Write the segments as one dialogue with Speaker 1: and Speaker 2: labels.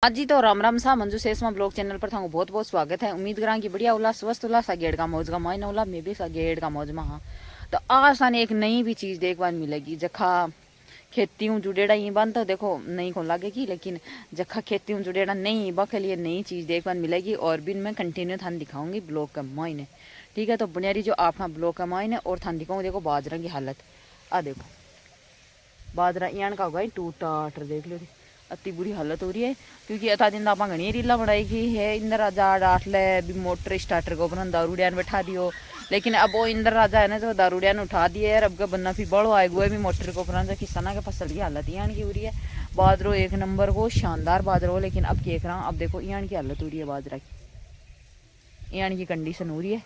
Speaker 1: आज जी तो राम राम सा मंजू सेसमा ब्लॉग चैनल पर था बहुत बहुत स्वागत है। उम्मीद करा कि बढ़िया उल्लास स्वस्थ उल्लास सा गेड़ का मौज का माइन उल्ला मैं भी सा गेड़ का मौज में हाँ। तो आज साने एक नई भी चीज़ देखने मिलेगी जखा खेती हूँ जुड़ेड़ा ये बंद तो देखो नहीं को लगेगी, लेकिन जखा खेती हूँ जुड़ेड़ा नहीं बा के लिए नई चीज़ देखने मिलेगी और भी मैं कंटिन्यू थान दिखाऊंगी ब्लॉग का मायने। ठीक है, तो बुनियादी जो अपना ब्लॉग का मायने और थान दिखाऊंगी। देखो बाजरा की हालत आ देखो, बाजरा ईण का होगा टूटा आटर देख लो, अति बुरी हालत हो रही है। क्योंकि अता दिन आप घनी रीला बनाई की है इंदिरा राजा डाट ले भी मोटर स्टार्टर को अपना दारूडिया बैठा दियो, लेकिन अब वो इंदिरा राजा है ना जो दारूडिया ने उठा दिया है। अब का बन्ना फिर बड़ो आए गुए भी मोटर को अपना किसाना के फसल की हालत यहाँ की हो रही है। बाजरो एक नंबर को शानदार बाजरो, लेकिन अब देख रहा हूँ अब देखो यहाँ की हालत हो रही है बाजरा की, यहाँ की कंडीशन हो रही है।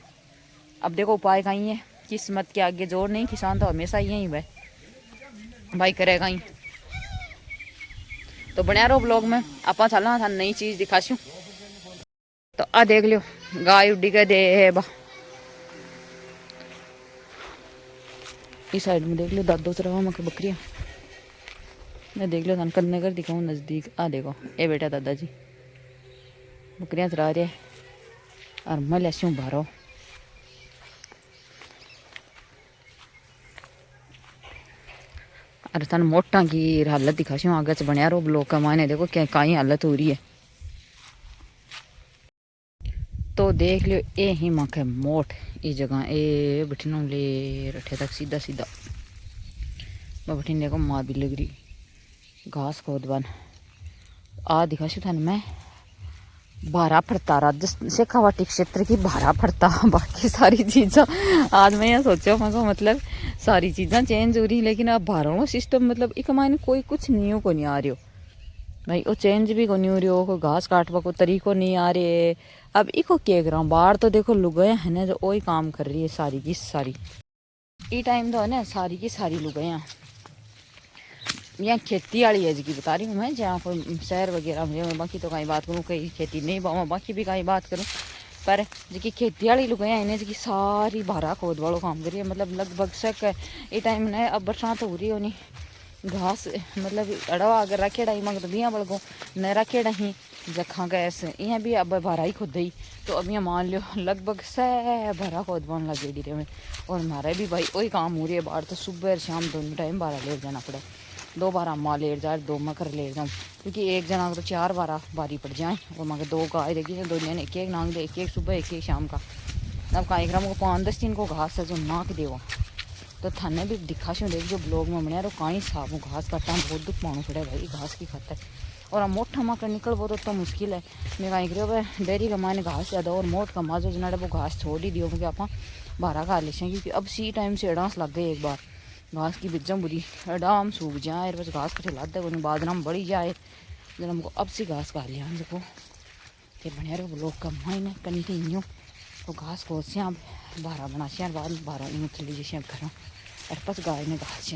Speaker 1: अब देखो उपाय कहीं है, किस्मत के आगे जोर नहीं, किसान तो हमेशा यही भाई करेगा ही। तो बना रहो ब्लॉग में, आप चलना था नई चीज दिखाशू। तो आ देख लियो गाय उड्डी के दे है बा, इस साइड में देख लो दादो तरह मके बकरियां। मैं देख लो कन्ने कर दिखाऊं नजदीक। आ देखो ए बेटा दादाजी बकरियां चरा रहे और मैं लैसू बारो। अरे तन मोटा की हालत दिखाशू आगे से बनया रो ब्लॉग का मायने। देखो क्या काई हालत हो रही है। तो देख लियो ए ही मखे मोट इस जगह ए बठिनो ले रठे तक सीधा सीधा बठिन देखो माँ भी लग रही घास खोद बन। आ दिखाशु थान मैं भारा फरता राजस्थान शेखावाटी क्षेत्र की भारा फरता। बाकी सारी चीज़ा आज मैं यह सोचा मैं मतलब सारी चीज़ा चेंज हो रही, लेकिन अब भारणो सिस्टम मतलब एक मायने कोई कुछ नहीं को नहीं आ रही हो भाई, वो चेंज भी को नहीं हो रही हो, कोई घास काटवा को तरीको नहीं आ रहे। अब इको क्या करा बाहर तो देखो लुगाया है ना जो वही काम कर रही है सारी की सारी। ई टाइम तो है ना सारी की सारी लुगाया यहाँ खेती वाली है जी बता रही हूँ मैं, जहाँ कोई शहर वगैरह में बाकी तो कहीं बात करूँ कहीं खेती नहीं पाऊँ बाकी भी कहीं बात करूँ, पर जी खेती वाली लुगाया इन्हें जी सारी भारा खोद वालों काम करिए। मतलब लगभग सक ये टाइम ने अब बरसात हो रही होनी घास मतलब अड़वा अगर रखेड़ा ही मगर बिया बड़गो न रखेड़ा ही जखा गैस यहाँ भी अब भारा ही खुद ही। तो अब यहाँ मान लो लगभग से भरा खोद बन लगे गिरे में, और हमारा भी भाई वही काम हो रही है बाहर। तो सुबह और शाम दोनों टाइम बारह ले जाना पड़े, 2 बार अम्मा लेट जाए 2 मैं कर ले जाऊँ, क्योंकि एक जना तो 4 बार बारी पड़ जाए और मगर 2 गाय देगी तो 2 जन एक एक नांग दे, एक एक सुबह एक एक शाम का। अब कार्यक्रम को 5-10 दिन को घास है जो नाक देवा। तो थाने भी दिखाशू देख जो ब्लॉग में बनाया कहीं साबू घास काटा बहुत दुख पाना पड़े भाई घास की खातर। और अब मोटा मकर निकल वो तो मुश्किल है। मैं कहीं करो भाई डेयरी का मायने घास ज़्यादा और मोट कमा जो जना वो घास छोड़ ही दियो, क्योंकि आप बारह खा लें क्योंकि अब सी टाइम से एडांस लग गए एक बार घास की बिजम बुरी एडाम सूख जाए बस घास कटे लाद दे बादना में बढ़ी जाए जब हमको अब सी घास खा लिया हम देखो ये बनिया रहे ब्लॉग का मायने कंटिन्यू। तो घास को से बारह बना से बाद बारह मुथली जैसे घर अरपच गाय ने घास से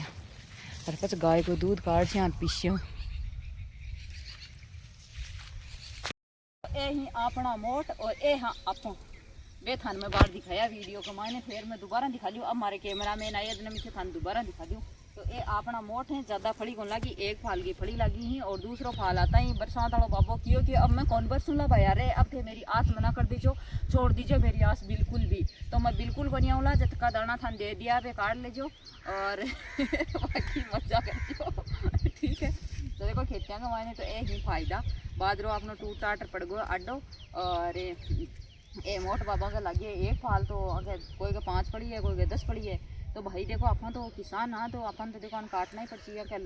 Speaker 1: अरपच गाय को दूध काट से पीछे ए ही अपना मोट और ए हाँ आपो वे थान में बाहर दिखाया वीडियो को मायने फिर मैं दोबारा दिखा लियो। अब हमारे कैमरा मैन आए दिन में थान दोबारा दिखा दूँ। तो ये अपना मोट है ज़्यादा फड़ी कौन लगी, एक फाल की फड़ी लगी ही और दूसरा फाल आता ही बरसात वालों बाबो क्यों कि अब मैं कौन बरसूँ ला भाई अरे अब थे मेरी आस मना कर दीजो छोड़ दीजिए मेरी आस बिल्कुल भी। तो मैं बिल्कुल को नहीं आऊँगा जब का दाना थान दे दिया वे काट ले जो और बाकी मजा कर दियो ठीक है। तो देखो खेतियाँ का मायने तो यही फायदा बादरो अपना टूट टाट पड़ गो अड्डो और ए मोट बाबा का लगे एक फाल तो अगर कोई का 5 पड़ी है कोई का 10 पड़ी है। तो भाई देखो अपन तो किसान हाँ तो अपन तो देखो काटना ही पड़ती है क्या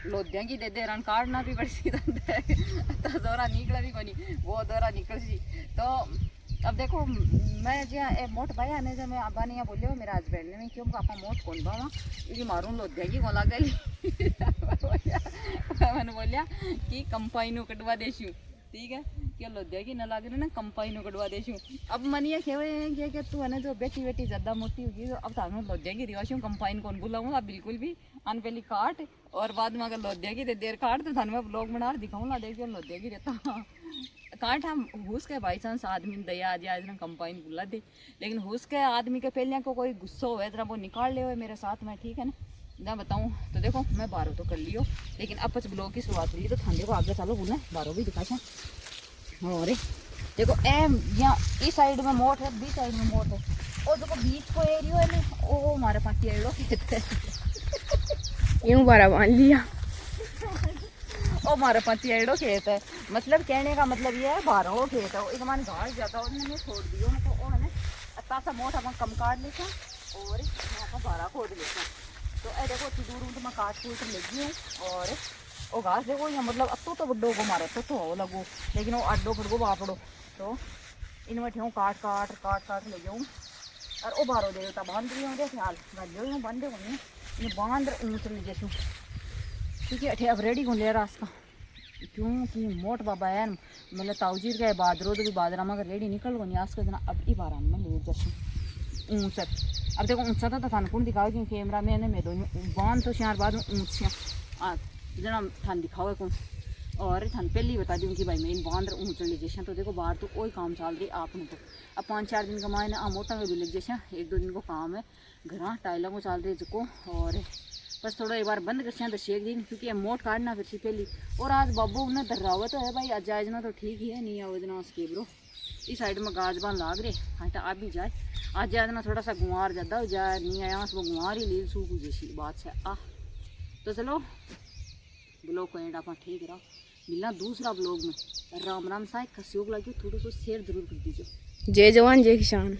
Speaker 1: लोद्या की दे दे रन काटना भी पड़ती तो दौरा निकला भी कोनी वो दौरा निकल सी। तो अब देखो मैं जो मोट भाई आने से मैं अब्बा ने यहाँ बोलियो मेरा हस्बैंड ने क्यों आपा मोट कौन पावा क्योंकि मारूँ लोद्या की को लग गई मैंने बोलिया कि कंपाइनू कटवा देशू ठीक है क्या लोद्या की न लग रही ना कंपाइनू कटवा देशू। अब मन ये खेवे हैं कि तू है ना जो बेटी बेटी ज़्यादा मोटी होगी तो अब थानू लोद्या की रिवाशू कंपाइन कौन बुलाऊंगा बिल्कुल भी अन पहली काट और बाद में अगर लोद्या की देर काट तो थानू मैं ब्लॉग बना दिखाऊंगा देखिए लोद्या की रहता काट हम हुस के बाई चांस आदमी दया आ जाए ना कंपाइन बुला दे, लेकिन हुस के आदमी के पहले को कोई गुस्सा हो जरा वो निकाल ले मेरे साथ में ठीक है ना। ना बताऊँ तो देखो मैं बारो तो कर लियो, लेकिन अब ब्लॉग की शुरुआत हुई तो ठंडे को आगे चलो बोले बारो भी दिखा छे। और देखो ए यहाँ इस साइड में मोट है, बी साइड में मोट है, और देखो बीच को एरियो है ना वो हमारे पास एड़ो खेत है।
Speaker 2: यूं बारा बांध लिया।
Speaker 1: ओ हमारे पास एड़ो खेत है, मतलब कहने का मतलब ये है 12 खेत है। एक मान घास जाता उन्होंने छोड़ दियो तो वो है ना अच्छा सा मोट अपन कम काट लेते हैं और यहाँ पर 12 खोद लेते हैं। तो ए देखो इतनी दूर तो मैं काट कूट लगी हूँ। और वो घास देखो यहाँ मतलब अब तो बड्डो को मारे तो हो लगो, लेकिन वो अड्डो फटको बापड़ो तो इनमें ठेऊ काट काट काट काट ले जाऊँ। और वो 12 देवता बांध रही होंगे ख्याल मैं बांधे होंगे इन्हें बांध ऊँच लीजिए छूँ, क्योंकि अठे अब रेडी को ले रास्ता, क्योंकि मोट बाबा है मतलब ताऊजीर के बाद रो भी बादरा मगर रेडी निकल गो नहीं आज के दिन। अब ई बार में ले जैसे ऊँचा अब देखो ऊँचा तो थान कौन दिखाओ क्योंकि कैमरा मैंने मैं दो बांध तो शहर बाद ऊँच जना थान दिखाओ कौन। और थान पहले ही बता दूँ कि भाई मैं इन बांध ऊँच ले जैसे तो देखो बाहर तो वही काम चल रही आपने तो अब 5-4 दिन का मायने मोटा भी लग जैसे 1-2 दिन को काम है घर टाइलों को चल रही जिको। और बस थोड़ा एक बार बंद कर दस एक दिन क्योंकि मोट काटना फिर से पहली। और आज बाबू ने दर्रावा तो है भाई आज ना तो ठीक ही है नहीं आओ इतना उसके ब्रो इस साइड में गाज बान लाग रहे हाँ तो आ भी जाए आज जाए ना थोड़ा सा गुंवार ज़्यादा हो जाए नहीं आया वो गुंवार ही लील सूख जैसी बात है आ। तो चलो ब्लॉग को एंड आप ठीक रहा मिलना दूसरा ब्लॉग में। राम राम साहब का सहयोग लगे थोड़ा सा शेयर जरूर कर दीजिए।
Speaker 2: जय जवान जय किसान।